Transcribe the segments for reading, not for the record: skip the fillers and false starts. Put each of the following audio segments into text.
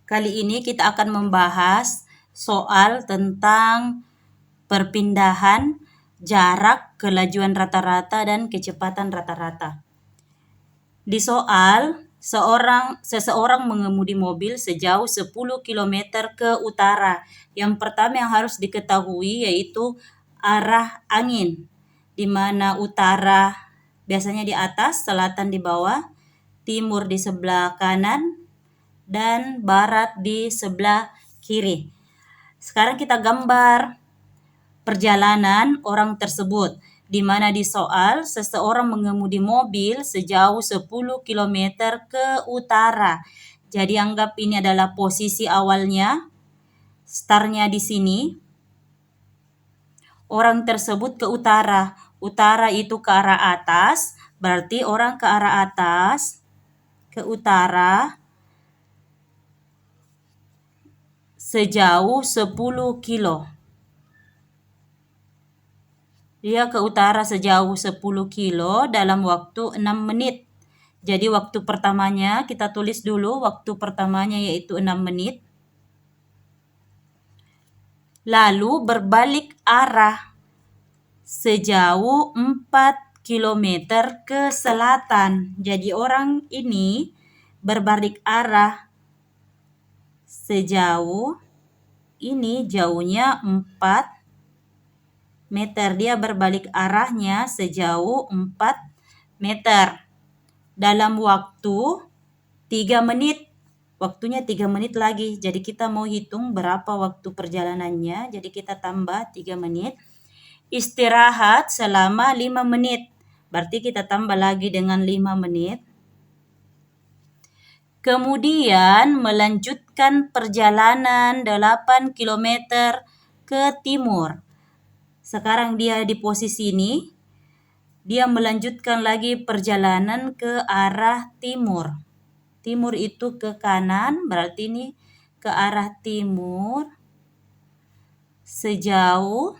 Kali ini kita akan membahas soal tentang perpindahan jarak, kelajuan rata-rata, dan kecepatan rata-rata. Di soal, seseorang mengemudi mobil sejauh 10 km ke utara. Yang pertama yang harus diketahui yaitu arah angin, di mana utara biasanya di atas, selatan di bawah, timur di sebelah kanan, dan barat di sebelah kiri. Sekarang kita gambar perjalanan orang tersebut, di mana di soal seseorang mengemudi mobil sejauh 10 km ke utara. Jadi anggap ini adalah posisi awalnya, startnya di sini. Orang tersebut ke utara. Utara itu ke arah atas, berarti orang ke arah atas, ke utara, sejauh 10 kilo. Dia ke utara sejauh 10 kilo dalam waktu 6 menit. Jadi waktu pertamanya kita tulis dulu, waktu pertamanya yaitu 6 menit. Lalu berbalik arah sejauh 4 kilometer ke selatan. Jadi orang ini berbalik arah sejauh ini, jauhnya 4 meter. Dia berbalik arahnya sejauh 4 meter dalam waktu 3 menit. Waktunya 3 menit lagi. Jadi kita mau hitung berapa waktu perjalanannya. Jadi kita tambah 3 menit. Istirahat selama 5 menit. Berarti kita tambah lagi dengan 5 menit. Kemudian melanjutkan perjalanan 8 km ke timur. Sekarang dia di posisi ini. Dia melanjutkan lagi perjalanan ke arah timur. Timur itu ke kanan, berarti ini ke arah timur sejauh,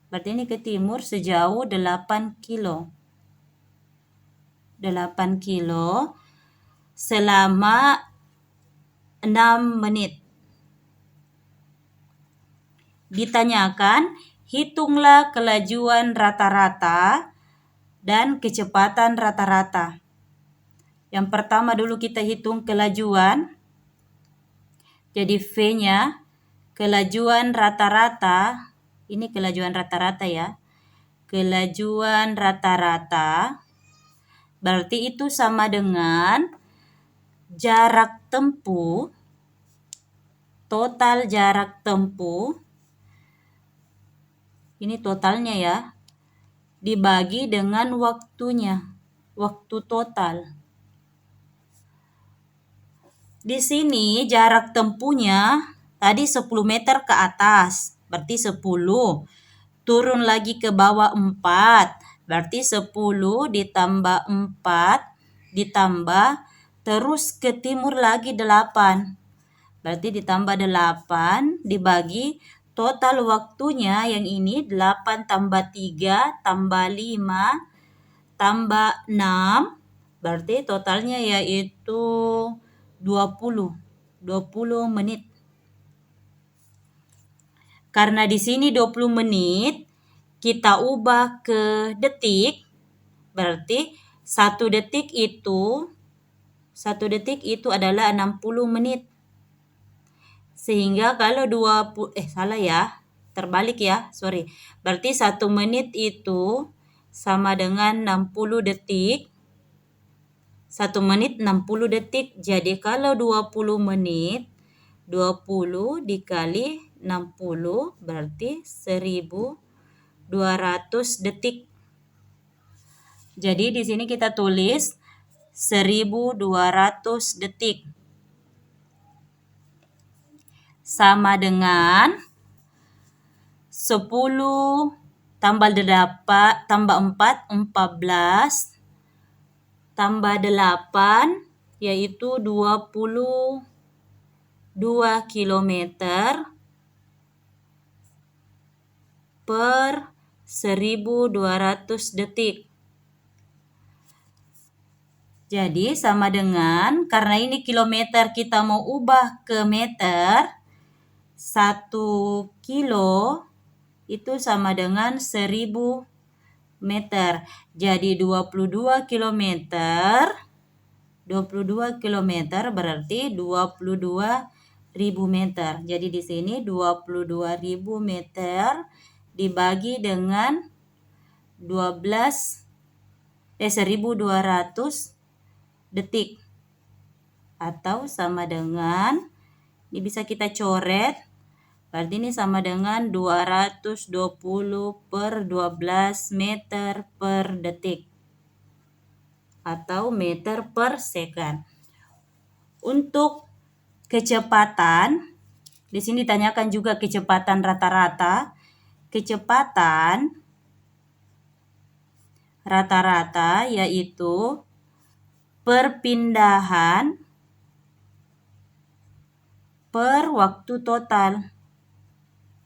berarti ini ke timur sejauh 8 kilo. 8 kilo selama 6 menit. Ditanyakan, hitunglah kelajuan rata-rata dan kecepatan rata-rata. Yang pertama dulu kita hitung kelajuan. Jadi V-nya, kelajuan rata-rata, ini kelajuan rata-rata ya. Kelajuan rata-rata, berarti itu sama dengan jarak tempuh, total jarak tempuh, ini totalnya ya, dibagi dengan waktunya, waktu total. Di sini jarak tempuhnya tadi 10 meter ke atas, berarti 10. Turun lagi ke bawah 4, berarti 10 ditambah 4 ditambah terus ke timur lagi 8. Berarti ditambah 8 dibagi total waktunya yang ini 8 tambah 3 tambah 5 tambah 6, berarti totalnya yaitu 20 menit. Karena di sini 20 menit kita ubah ke detik, berarti 1 detik itu adalah 60 menit. Sehingga kalau Berarti 1 menit itu sama dengan 60 detik. 1 menit 60 detik. Jadi kalau 20 menit, 20 dikali 60 berarti 1200 detik. Jadi di sini kita tulis 1200 detik. Sama dengan 10 tambah 8 tambah 4, 14 tambah 8 yaitu 22 kilometer per 1200 detik. Jadi sama dengan, karena ini kilometer kita mau ubah ke meter, 1 kilo itu sama dengan 1000 meter. Jadi 22 kilometer, 22 kilometer berarti 22.000 meter. Jadi di sini 22.000 meter dibagi dengan 1200 detik, atau sama dengan, ini bisa kita coret, berarti ini sama dengan 220 per 12 meter per detik atau meter per second. Untuk kecepatan, di sini ditanyakan juga kecepatan rata-rata. Kecepatan rata-rata yaitu perpindahan per waktu total.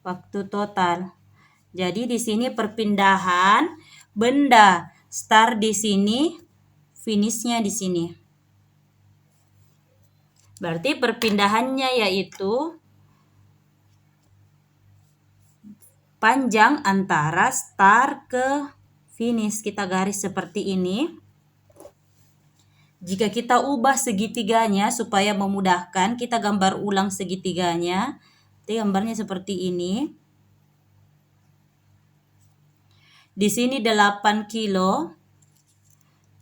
Waktu total. Jadi di sini perpindahan benda start di sini, finishnya di sini. Berarti perpindahannya yaitu panjang antara start ke finish. Kita garis seperti ini. Jika kita ubah segitiganya supaya memudahkan, kita gambar ulang segitiganya. Jadi gambarnya seperti ini. Di sini 8 kilo,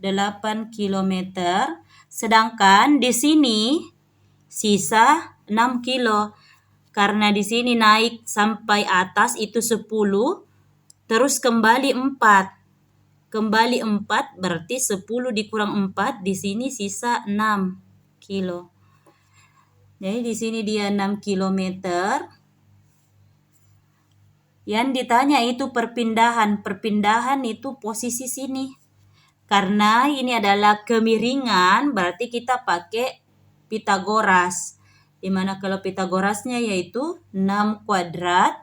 8 kilometer. Sedangkan di sini sisa 6 kilo. Karena di sini naik sampai atas itu 10, terus kembali 4. Kembali 4 berarti 10 dikurang 4, di sini sisa 6 kilo. Jadi di sini dia 6 kilometer. Yang ditanya itu perpindahan. Perpindahan itu posisi sini. Karena ini adalah kemiringan, berarti kita pakai Pitagoras. Dimana kalau Pitagorasnya yaitu 6 kuadrat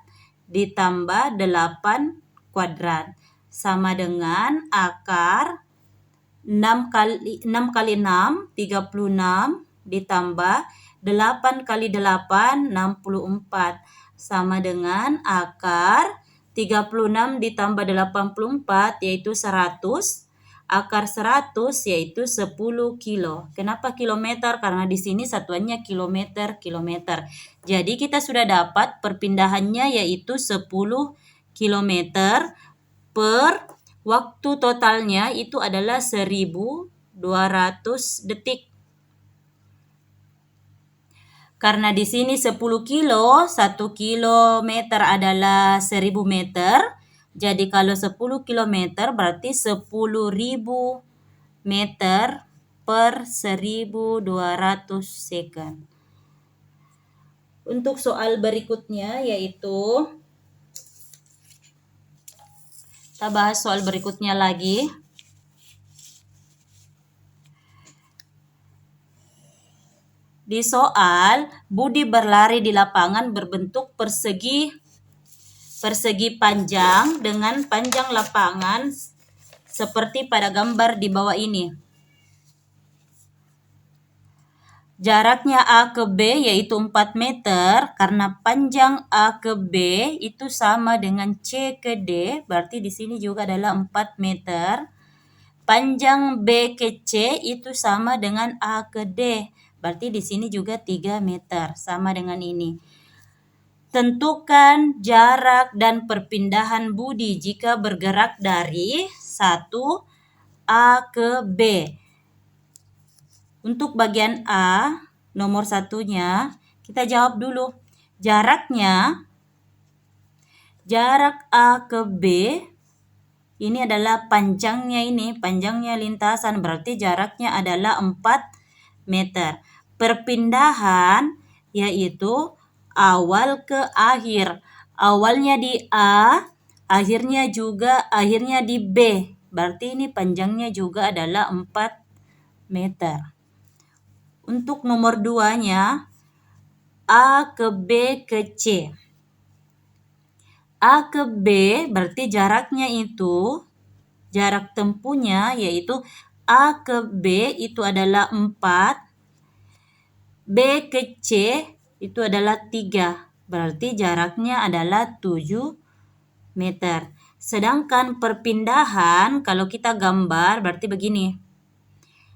ditambah 8 kuadrat. Sama dengan akar 6 kali 6 36 ditambah 8 kali 8 64 sama dengan akar 36 ditambah 84 yaitu 100. Akar 100 yaitu 10 kilo. Kenapa kilometer? Karena di sini satuannya kilometer. Jadi kita sudah dapat perpindahannya yaitu 10 kilometer per waktu totalnya itu adalah 1200 detik. Karena di sini 10 kilo, 1 kilometer adalah 1000 meter. Jadi kalau 10 kilometer berarti 10.000 meter per 1200 second. Untuk soal berikutnya yaitu, kita bahas soal berikutnya lagi. Di soal, Budi berlari di lapangan berbentuk persegi panjang dengan panjang lapangan seperti pada gambar di bawah ini. Jaraknya A ke B yaitu 4 meter, karena panjang A ke B itu sama dengan C ke D, berarti di sini juga adalah 4 meter. Panjang B ke C itu sama dengan A ke D, berarti di sini juga 3 meter, sama dengan ini. Tentukan jarak dan perpindahan Budi jika bergerak dari 1 A ke B. Untuk bagian A, nomor satunya, kita jawab dulu. Jarak A ke B, ini adalah panjangnya lintasan, berarti jaraknya adalah 4 meter. Perpindahan yaitu awal ke akhir. Awalnya di A, akhirnya di B. Berarti ini panjangnya juga adalah 4 meter. Untuk nomor 2-nya, A ke B ke C. A ke B berarti jarak tempuhnya yaitu A ke B itu adalah 4, B ke C itu adalah 3. Berarti jaraknya adalah 7 meter. Sedangkan perpindahan kalau kita gambar berarti begini.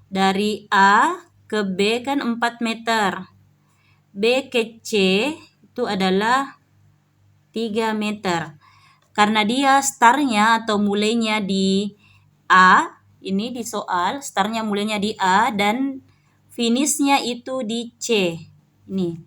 Dari A ke B kan 4 meter. B ke C itu adalah 3 meter. Karena dia startnya atau mulainya di A, ini di soal, startnya mulainya di A dan finishnya itu di C. Ini,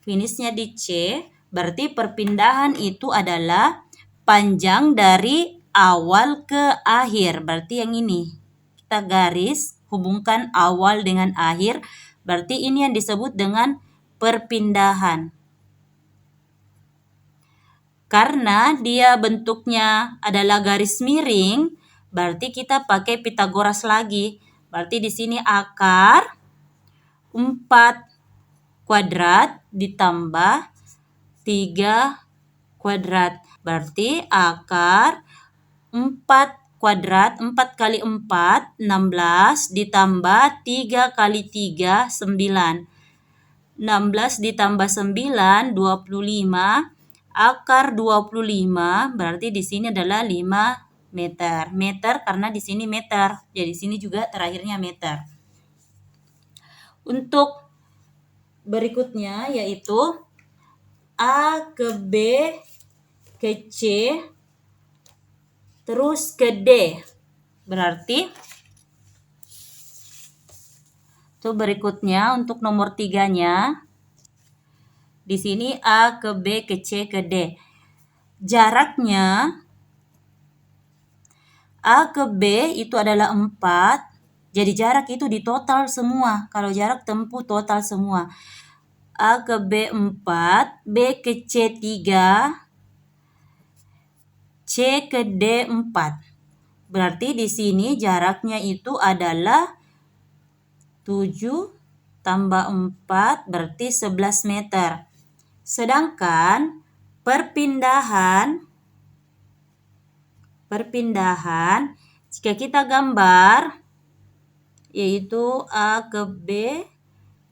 finishnya di C, berarti perpindahan itu adalah panjang dari awal ke akhir. Berarti yang ini, kita garis, hubungkan awal dengan akhir, berarti ini yang disebut dengan perpindahan. Karena dia bentuknya adalah garis miring, berarti kita pakai Pitagoras lagi. Berarti di sini akar 4 kuadrat ditambah 3 kuadrat. Berarti akar 4 kuadrat, 4 kali 4, 16, ditambah 3 kali 3, 9. 16 ditambah 9, 25. Akar 25 berarti di sini adalah 5 meter. Meter karena di sini meter. Jadi di sini juga terakhirnya meter. Untuk berikutnya yaitu A ke B ke C terus ke D. Berarti itu berikutnya untuk nomor 3-nya. Di sini A ke B ke C ke D. Jaraknya A ke B itu adalah 4. Jadi jarak itu di total semua. Kalau jarak tempuh total semua. A ke B 4, B ke C 3, C ke D 4. Berarti di sini jaraknya itu adalah 7 tambah 4 berarti 11 meter. Sedangkan perpindahan jika kita gambar yaitu A ke B,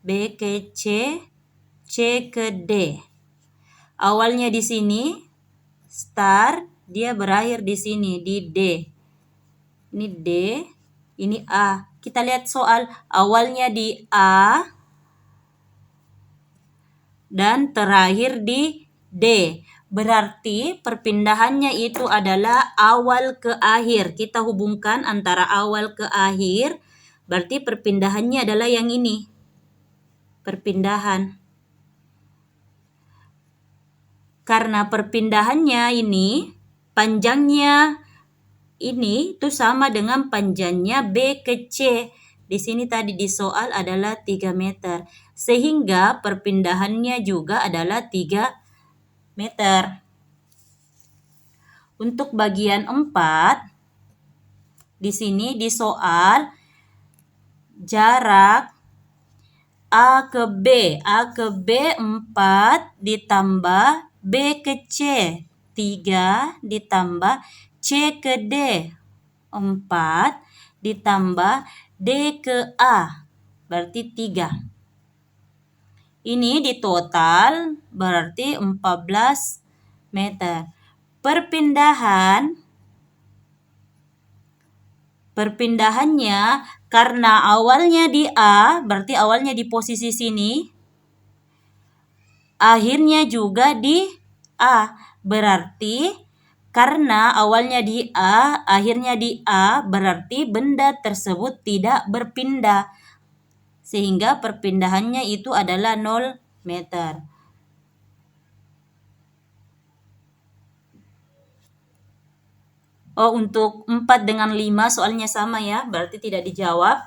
B ke C, C ke D. Awalnya di sini start, dia berakhir di sini di D. Ini D, ini A. Kita lihat soal awalnya di A dan terakhir di D. Berarti perpindahannya itu adalah awal ke akhir. Kita hubungkan antara awal ke akhir. Berarti perpindahannya adalah yang ini. Perpindahan. Karena perpindahannya ini, panjangnya ini itu sama dengan panjangnya B ke C. Di sini tadi di soal adalah 3 meter. Sehingga perpindahannya juga adalah 3 meter. Untuk bagian 4, di sini di soal jarak A ke B. A ke B 4 ditambah B ke C 3 ditambah C ke D 4 ditambah D ke A berarti 3. Ini di total berarti 14 meter. Perpindahannya karena awalnya di A, berarti awalnya di posisi sini, akhirnya juga di A. Berarti karena awalnya di A, akhirnya di A, berarti benda tersebut tidak berpindah. Sehingga perpindahannya itu adalah 0 meter. Oh, untuk 4 dengan 5 soalnya sama ya, berarti tidak dijawab.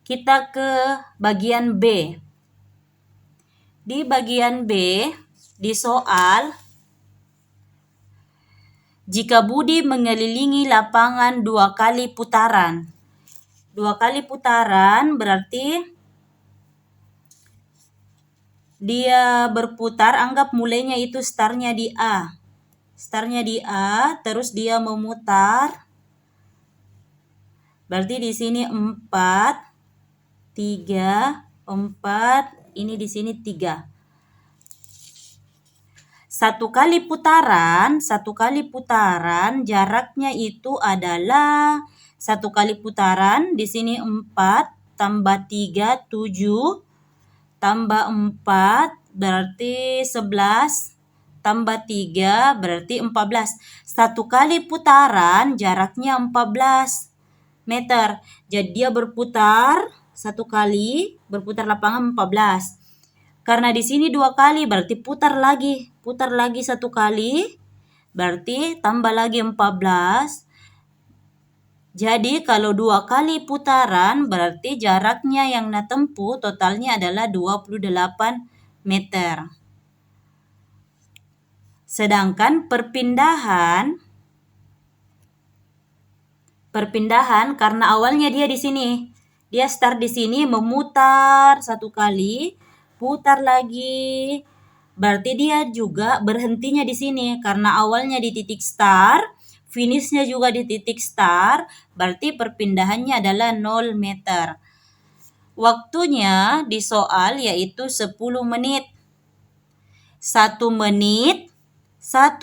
Kita ke bagian B. Di bagian B, di soal, jika Budi mengelilingi lapangan 2 kali putaran. 2 kali putaran berarti dia berputar, anggap mulainya itu startnya di A. Startnya di A, terus dia memutar. Berarti di sini 4, 3, 4, ini di sini 3. Satu kali putaran jaraknya itu adalah satu kali putaran di sini 4 tambah 3 7 tambah 4 berarti 11 tambah 3 berarti 14. Satu kali putaran jaraknya 14 meter. Jadi dia berputar satu kali, berputar lapangan 14. Karena di sini 2 kali berarti putar lagi satu kali berarti tambah lagi 14. Jadi kalau 2 kali putaran berarti jaraknya yang tempuh totalnya adalah 28 meter. Sedangkan perpindahan karena awalnya dia di sini. Dia start di sini memutar satu kali, putar lagi. Berarti dia juga berhentinya di sini karena awalnya di titik start, finishnya juga di titik start, berarti perpindahannya adalah 0 meter. Waktunya di soal yaitu 10 menit. 1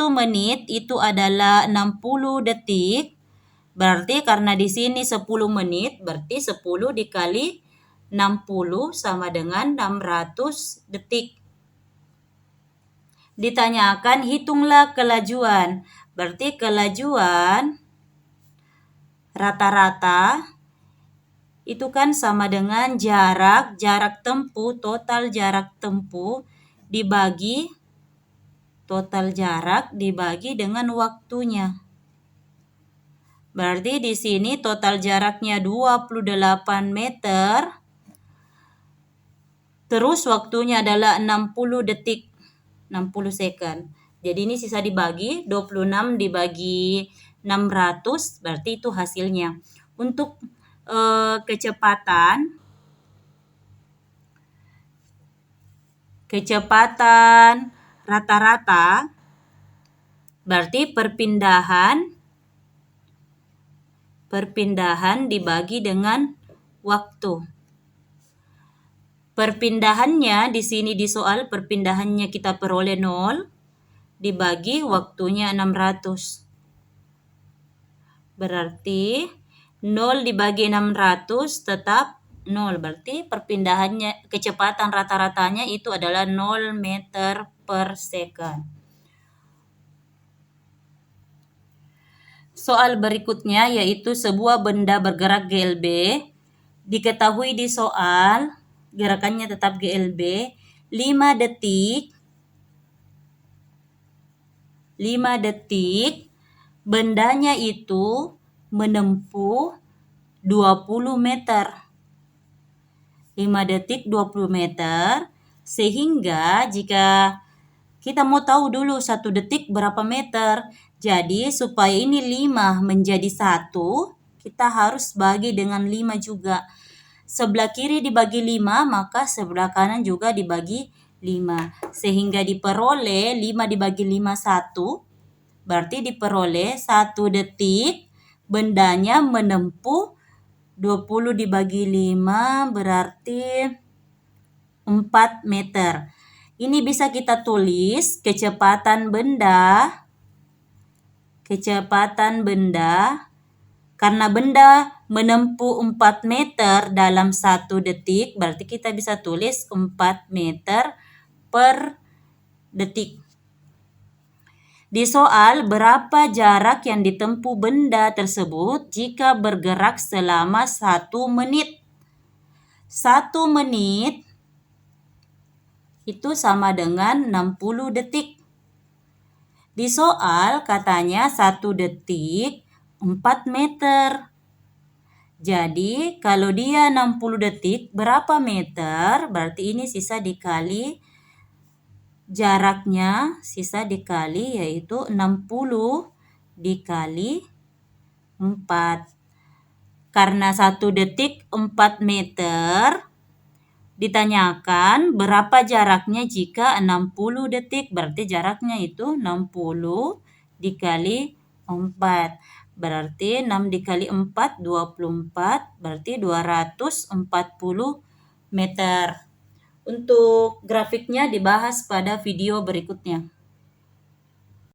menit itu adalah 60 detik. Berarti karena di sini 10 menit, berarti 10 dikali 60 sama dengan 600 detik. Ditanyakan hitunglah kelajuan. Berarti kelajuan rata-rata itu kan sama dengan jarak tempuh, total jarak tempuh dibagi total jarak dibagi dengan waktunya. Berarti di sini total jaraknya 28 meter. Terus waktunya adalah 60 detik. 60 second. Jadi ini sisa dibagi 26 dibagi 600 berarti itu hasilnya. Untuk kecepatan rata-rata berarti perpindahan dibagi dengan waktu. Perpindahannya di sini di soal perpindahannya kita peroleh 0 dibagi waktunya 600. Berarti 0 dibagi 600 tetap 0. Berarti perpindahannya kecepatan rata-ratanya itu adalah 0 meter per second. Soal berikutnya yaitu sebuah benda bergerak GLB. Diketahui di soal gerakannya tetap GLB 5 detik bendanya itu menempuh 20 meter. 5 detik 20 meter sehingga jika kita mau tahu dulu 1 detik berapa meter. Jadi supaya ini 5 menjadi 1, kita harus bagi dengan 5 juga. Sebelah kiri dibagi 5, maka sebelah kanan juga dibagi 5. Sehingga diperoleh 5 dibagi 5 1. Berarti diperoleh 1 detik bendanya menempuh 20 dibagi 5 berarti 4 meter. Ini bisa kita tulis kecepatan benda karena benda menempuh 4 meter dalam 1 detik, berarti kita bisa tulis 4 meter per detik. Di soal, berapa jarak yang ditempuh benda tersebut jika bergerak selama 1 menit? 1 menit itu sama dengan 60 detik. Di soal katanya 1 detik 4 meter. Jadi kalau dia 60 detik berapa meter? Berarti ini sisa dikali jaraknya, sisa dikali yaitu 60 dikali 4. Karena 1 detik 4 meter, ditanyakan berapa jaraknya jika 60 detik. Berarti jaraknya itu 60 dikali 4. berarti 6 dikali 4, 24, berarti 240 meter. Untuk grafiknya dibahas pada video berikutnya.